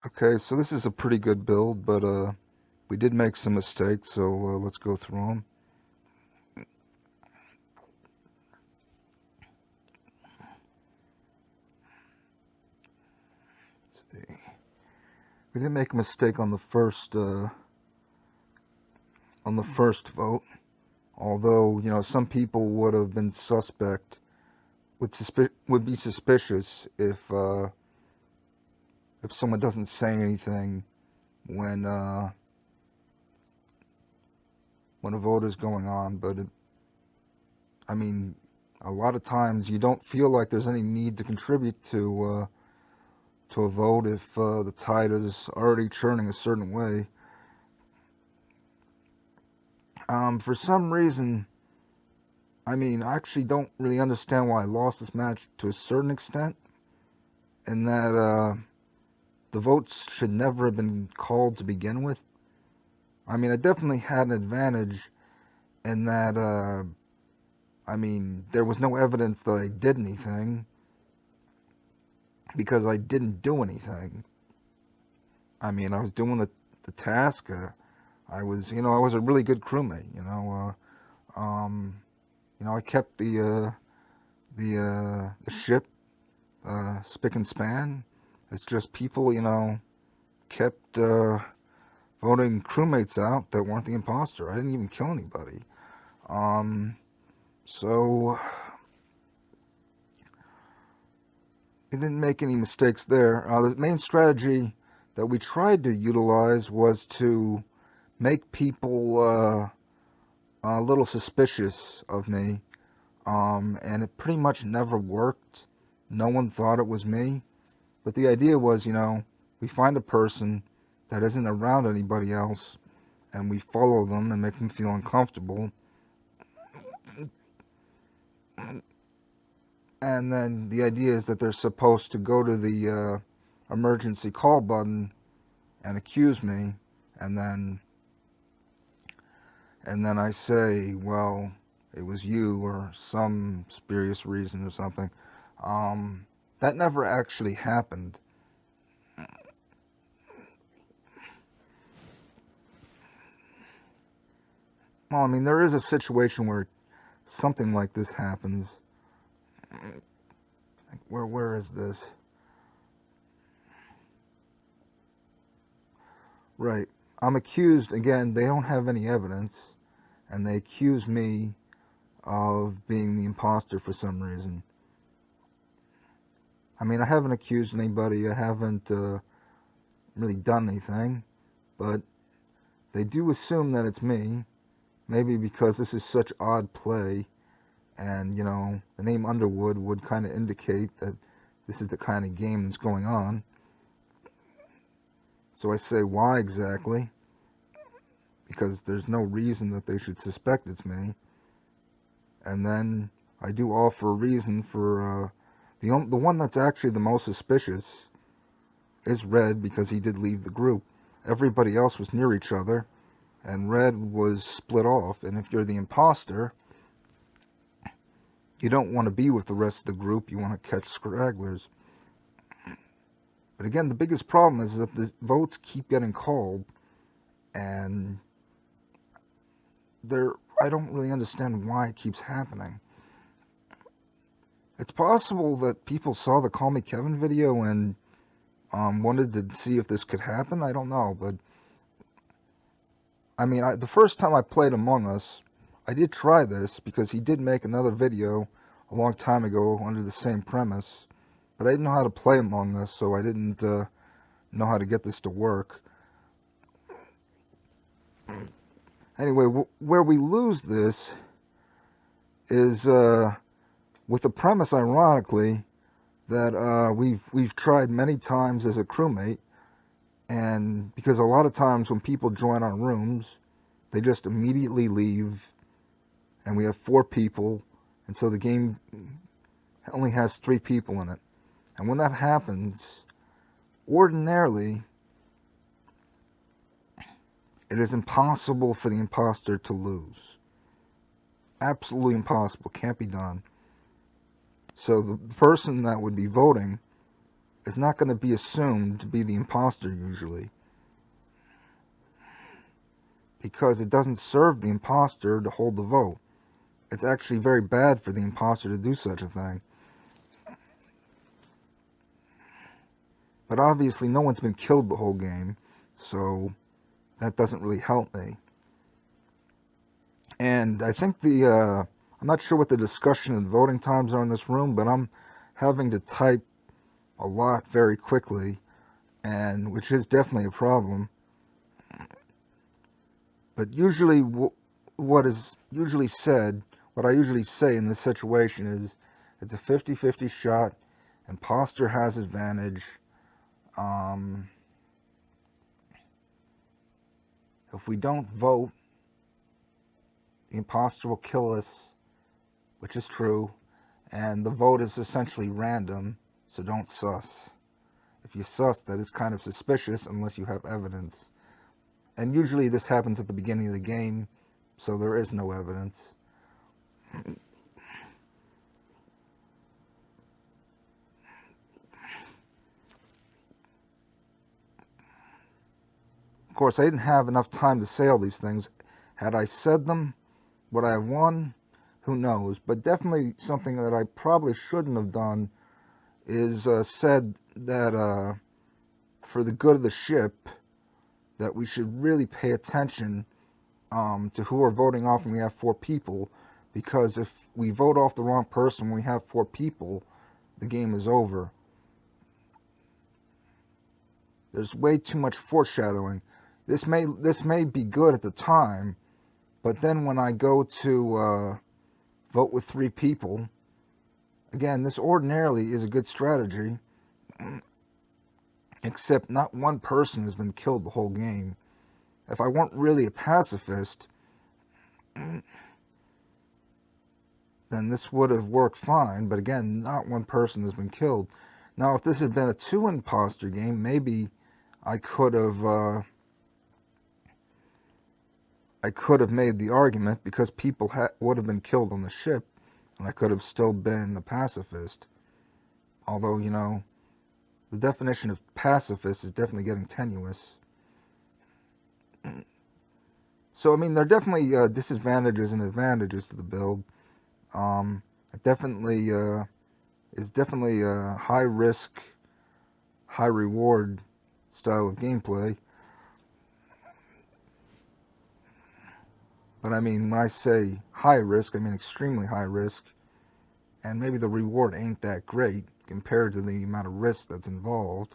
Okay, so this is a pretty good build, but we did make some mistakes, so let's go through them. Let's see. We did make a mistake on the first vote, although some people would have been suspect, would be suspicious if someone doesn't say anything when a vote is going on. But I mean, a lot of times you don't feel like there's any need to contribute to a vote if the tide is already churning a certain way. For some reason, I actually don't really understand why I lost this match to a certain extent, in that the votes should never have been called to begin with. I definitely had an advantage in that, there was no evidence that I did anything because I didn't do anything. I was doing the task. I was a really good crewmate. I kept the ship spick and span. It's just people, kept voting crewmates out that weren't the imposter. I didn't even kill anybody. So it didn't make any mistakes there. The main strategy that we tried to utilize was to make people a little suspicious of me, and it pretty much never worked. No one thought it was me, but the idea was, we find a person that isn't around anybody else, and we follow them and make them feel uncomfortable, and then the idea is that they're supposed to go to the emergency call button and accuse me, and then I say, well, it was you, or some spurious reason or something. That never actually happened. Well, there is a situation where something like this happens. Where is this? Right. I'm accused, again, they don't have any evidence, and they accuse me of being the imposter for some reason. I haven't accused anybody, I haven't really done anything, but they do assume that it's me, maybe because this is such odd play, and, the name Underwood would kind of indicate that this is the kind of game that's going on. So I say, why exactly? Because there's no reason that they should suspect it's me. And then I do offer a reason for the one that's actually the most suspicious is Red, because he did leave the group. Everybody else was near each other, and Red was split off. And if you're the imposter, you don't want to be with the rest of the group. You want to catch stragglers. But again, the biggest problem is that the votes keep getting called, and I don't really understand why it keeps happening. It's possible that people saw the Call Me Kevin video and wanted to see if this could happen. I don't know, but the first time I played Among Us, I did try this because he did make another video a long time ago under the same premise, but I didn't know how to play Among Us, so I didn't know how to get this to work. Anyway, where we lose this is with the premise, ironically, that we've tried many times as a crewmate, and because a lot of times when people join our rooms, they just immediately leave, and we have 4 people, and so the game only has 3 people in it. And when that happens, ordinarily, it is impossible for the imposter to lose. Absolutely impossible. Can't be done. So the person that would be voting is not going to be assumed to be the imposter usually, because it doesn't serve the imposter to hold the vote. It's actually very bad for the imposter to do such a thing. But obviously no one's been killed the whole game, so that doesn't really help me. And I think I'm not sure what the discussion and voting times are in this room, but I'm having to type a lot very quickly, and which is definitely a problem. But usually what is usually said, what I usually say in this situation is, it's a 50-50 shot, imposter has advantage. If we don't vote, the imposter will kill us, which is true, and the vote is essentially random, so don't sus. If you sus, that is kind of suspicious unless you have evidence. And usually this happens at the beginning of the game, so there is no evidence. Of course, I didn't have enough time to say all these things. Had I said them, would I have won? Who knows? But definitely something that I probably shouldn't have done is said that for the good of the ship, that we should really pay attention to who we're voting off when we have 4 people, because if we vote off the wrong person when we have 4 people, the game is over. There's way too much foreshadowing. This may be good at the time, but then when I go to vote with 3 people, again, this ordinarily is a good strategy, except not one person has been killed the whole game. If I weren't really a pacifist, then this would have worked fine, but again, not one person has been killed. Now, if this had been a 2 imposter game, maybe I could have made the argument, because people would have been killed on the ship, and I could have still been a pacifist. Although, you know, the definition of pacifist is definitely getting tenuous. So, I mean, there are definitely disadvantages and advantages to the build. It definitely is definitely a high risk, high reward style of gameplay. But I mean, when I say high risk, I mean extremely high risk. And maybe the reward ain't that great compared to the amount of risk that's involved.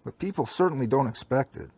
But people certainly don't expect it.